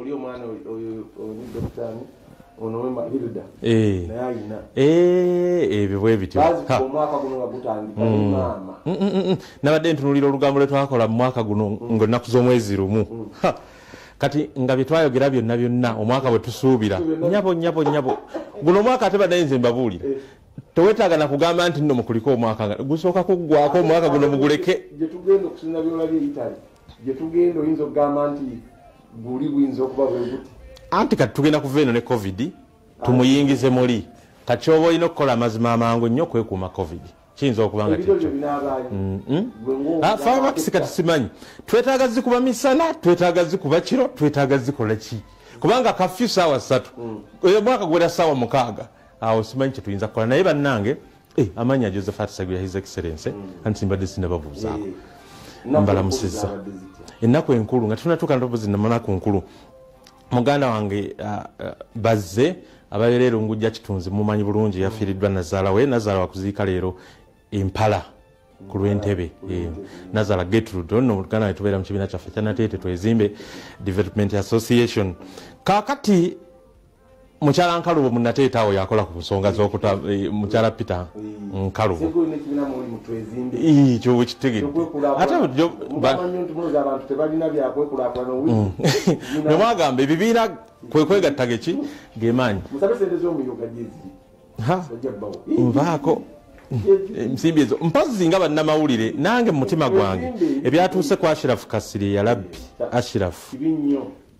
oli omwana oyo Dr. Onowema Hilda naye alina ebyo bwe bityo omwaka guno nga gutandika maama nabadde ntunulira olugambo lwe twakola mu mwaka guno ng'ennaku z'omwezi lumu kati nga bye twayogera byonna omwaka bwe tusuubira nyabo guno omwaka ate baddayo nze mbabuulira tewetaaga na kugamba nti nno mukuliko omwaka gusooka kuggwako omwaka guno muguleke gye tugenda okusinza byolabye Italy gye tugenda oyinza okugamba nti buli buyinza okuba bwe buti anti kati tugenda kuva eno ne covid tumuyingize muli kati oba olina okukola amazima amangu nnyo okwekuuma covid kiyinza okubanga fireworks kati simanyi twetaaga zikuba misana twetaaga zikuba kiro twetaaga zikola ki kubanga kafyu saawa 3 omwaka gwera saawa 6 awo simanyi kyetuyinza kukola naye bannange amanya Josephat Sagwira his excellence anti mbadde sinababuuzaako mbalamusizza ennaku enkulu nga tunatuuka ntobozi namanaku nkulu muganda wange bazze ababeera erungujja kitunzi mumanyi bulungi yafiiriddwa nazaala wakuziika leero empala ku lw'entebe nazaala Gertrude nno muganda wange tubeera mu kibiina kyaffe kyanateete twezimbe development association kaakati mukyala Nkalubo munateeta awo yakola ku nsonga z'okuta mukyala Peter Nkalubo kyo wekitegedde ate nemwagamba ebibiina kwekwegattaga eki gemaanyi nvaako ensimbi ezo mpozi nga bannamawulire nange mu mutima gwange ebyatuuse ku Ashirafu Kasiri yalabbi Ashirafu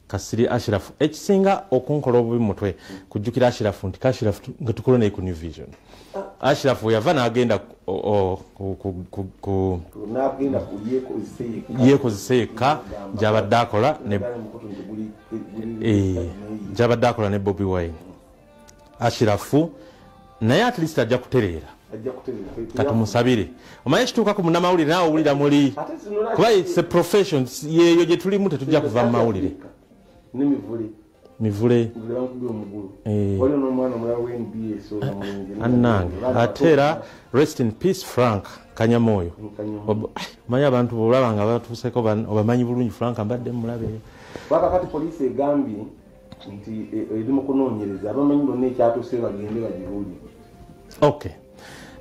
Kasiri Ashirafu ekisinga okunkola obubi mutwe kujjukira Ashirafu nti Ashirafu nga tukolone ku New Vision Ashirafu yava n'agenda yeekozeseka gy'abadde akola ne Bobi Wine Ashirafu naye at least ajja kutereera katumusabire omanyi kituuka ku munnamawulire naawe owulira muli kuba it's a profession yeeyo gye tulimu tetujja kuva mu mawulire mivule annange ate era rest in peace Frank Kanyamoyo omanyi abantu bolaba nga batuuseko obamanyi bulungi Frank mbadde mulabe wakakati poliisi egambye nti eri mu kunoonyereza abamanyi bonna ekyatuuse bagende bagibuulire okay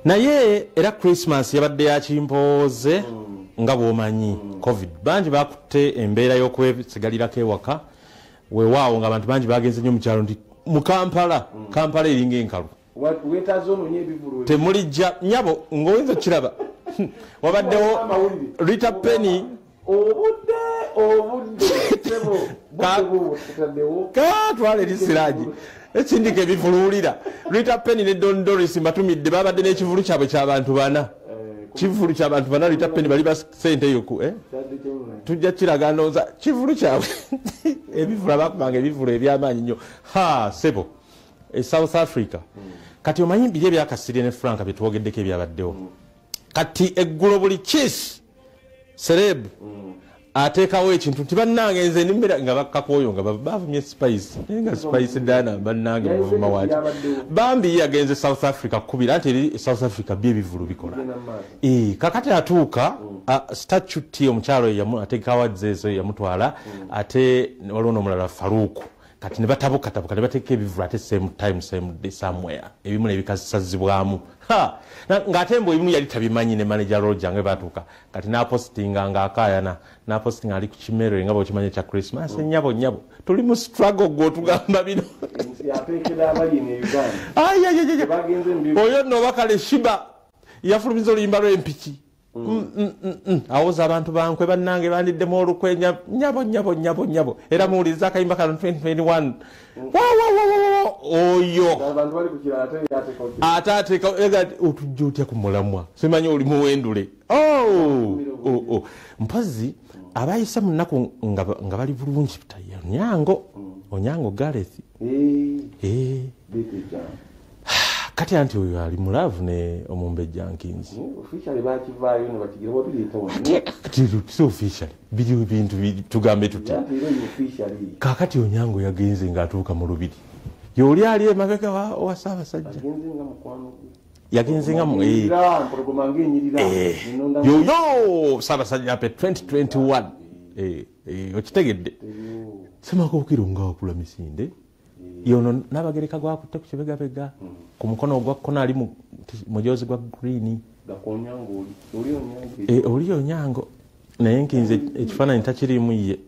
naye era Christmas yabadde yakimpooze nga bw'omanyi covid bangi bakutte embeera y'okwesigalirako ewaka weewaawo nga abantu bangi bagenze nnyo mu kyalo nti mu Kampala eringa enkalu temulijja nyabo ng'oyinza kiraba wabaddewo Rita Penny twala erisiraagi ekindika ebivuluulira Rita Penny ne Don Doris mbatumidde babadde n'ekivulu kyabwe ky'abantu 4 kivulu ky'abantu 4 Rita Penny bali basente yoku tujja kiraga ndowooza kivulu kyabwe ebivulu abakubanga ebivulu ebyamaanyi nnyo sebo South Africa kati omanyi biri ebyakasirye ne Franka bye twogeddeko ebyabaddewo kati eggulo buli kisi celeb ateekawo ekintu nti bannange nze nimmera nga bakkakoyo nga bavumye spice nga spice dana bannange muvuma waati bambi yagenze South Africa kubira nti eri South Africa byebivulu bikola kakati atuuka statute omukyalo ateekawo ezo yamutwala ate waliwo n'omulala Faruku kati ne batabuka ne bateeka ebivulu ate same time same day somewhere ebimu nebikasazibwamu ng'ate mbu ebimu yali tabimanyi ne manager Roger nga batuuka kati n'apostinga ng'akaayana n'apostinga ali ku kimero nga bw'okimanyi ekya Christmas nyabo tuli mu struggle gw'otugamba bino oyo nno bakale Shiba yafulumiza oluyimba lw'empiki awoza abantu bankwe bannange bandiddemu olukwe nyabo era muwuliriza akayimba kano 2021 oyo ate ateeka otujja otya ku mulamwa simanyi oli muwendule mpozi abayise mu nnaku nga bali bulungi onyango Gareth kati anti oyo ali mulavu ne Omumbe Jenkins so officially biri bintu tugambe tutya kakati onyango yagenze ng'atuuka mu lubiri yoli ali emabega wa Ssaabasajja yagenze nga yoyo Ssaabasajja pe 2021 okitegedde Ssemakokiro nga wakula misinde yono n'abagereka gwakutte ku kibegabega ku mukono ogwa kkono ali mu mujozi gwa green oli Onyango naye nkinze ekifaananyi takirimu ye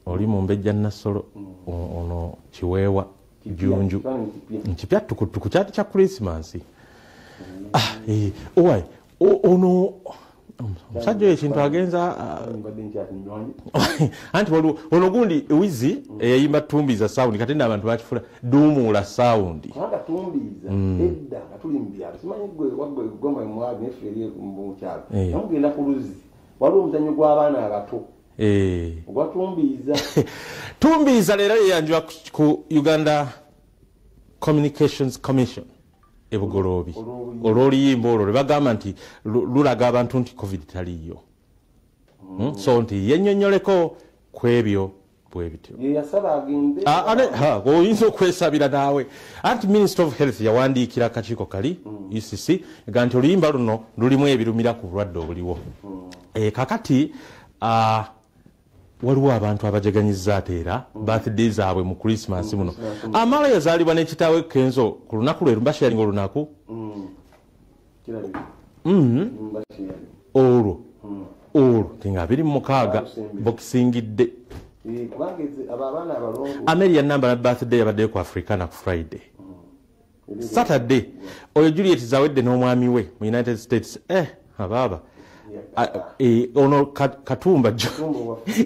oli mu Mbejja Nassolo ono Kiweewa Junju nkipya tukutuku kyati kya Christmas owai ono omusajja ekintu agenza anti ono gundi wizi eyayimba Tumbiza sound kati n'abantu bakifula Duumula sound Tumbiza edda atuli mbyalo simanyi gwe gomba mwaga neferi mu kyalo namugenda ku luzi waliwo omuzannyo gw'abaana abato ogwa Tumbiza leero yeyanjibwa ku Uganda Communications Commission ebugoloobi olw'oluyimba olwo lwebagamba nti lulaga abantu nti covid taliyo so nti yennyonnyoleko ku ebyo bwe bityo oyinza okwesabira naawe anti Minister of Health yawandiikira akakiiko kali UCC ega nti oluyimba luno lulimu ebirumira ku bulwadde obuliwo kakati waliwo abantu abajeganyiza ate era birthday zaabwe mu Christmas muno amala yazaalibwa n'ekitaawe Kenzo ku lunaku lwe mbasharinga olunaku olwo tinga 26 bokisingidde Amelia namba na birthday yabadde ku Africana ku Friday Saturday oyo Juliet zawedde n'omwami we mu United States ababa ono Katumba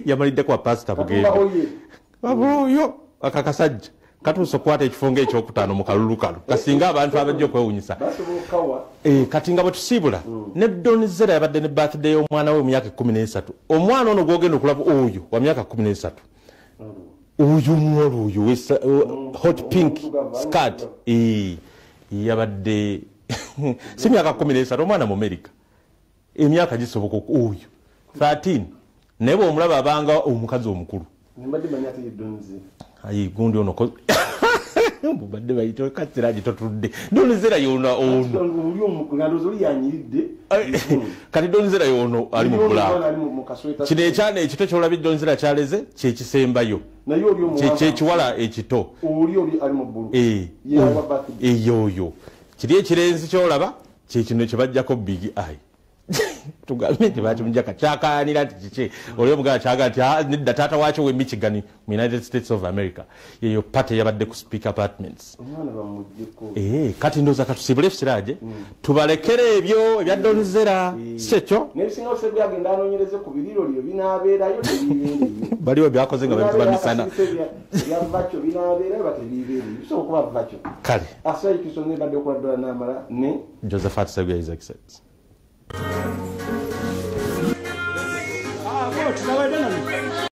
yamalidde kwa Pastor Bugenda babuyo akakasajja katuusa okwata ekifungo ekyokutaano mu kalulukalu kasinga abantu abajja okwewunyisa kati nga bwe tusiibula ne Donizera yabadde ne birthday y'omwana we mu myaka 13 omwana ono gwogenda okulaba oyo wa myaka 13 oyo muwala oyo hot pink skirt yabadde si myaka 13 omwana mu America emyaka gisoboka oyo 13 naye bw'omulaba abanga omukazi omukulu ayi gundi ono mubadde bayita kasiragi totudde Donizera yona ono kati Donizera yono ali mu bula kino ekyana ekito kyolabye Donizera kyaleze kyekisembayo kyekiwala ekito eyoyo kiri ekirenzi kyolaba kyekino kyebajjako big eye tugambye nti bakimujjaka kyakayanira nti kiki oli omugala kyaga nti nedda taata waakyo we Michigan mu United States of America yeyo pate yabadde ku Speak Apartments kati ndooza katusiibule Sirage tubalekere ebyo ebya Donizera sekyo baliwo byakoze nga bamisana kale Josephat Sebya is accepts.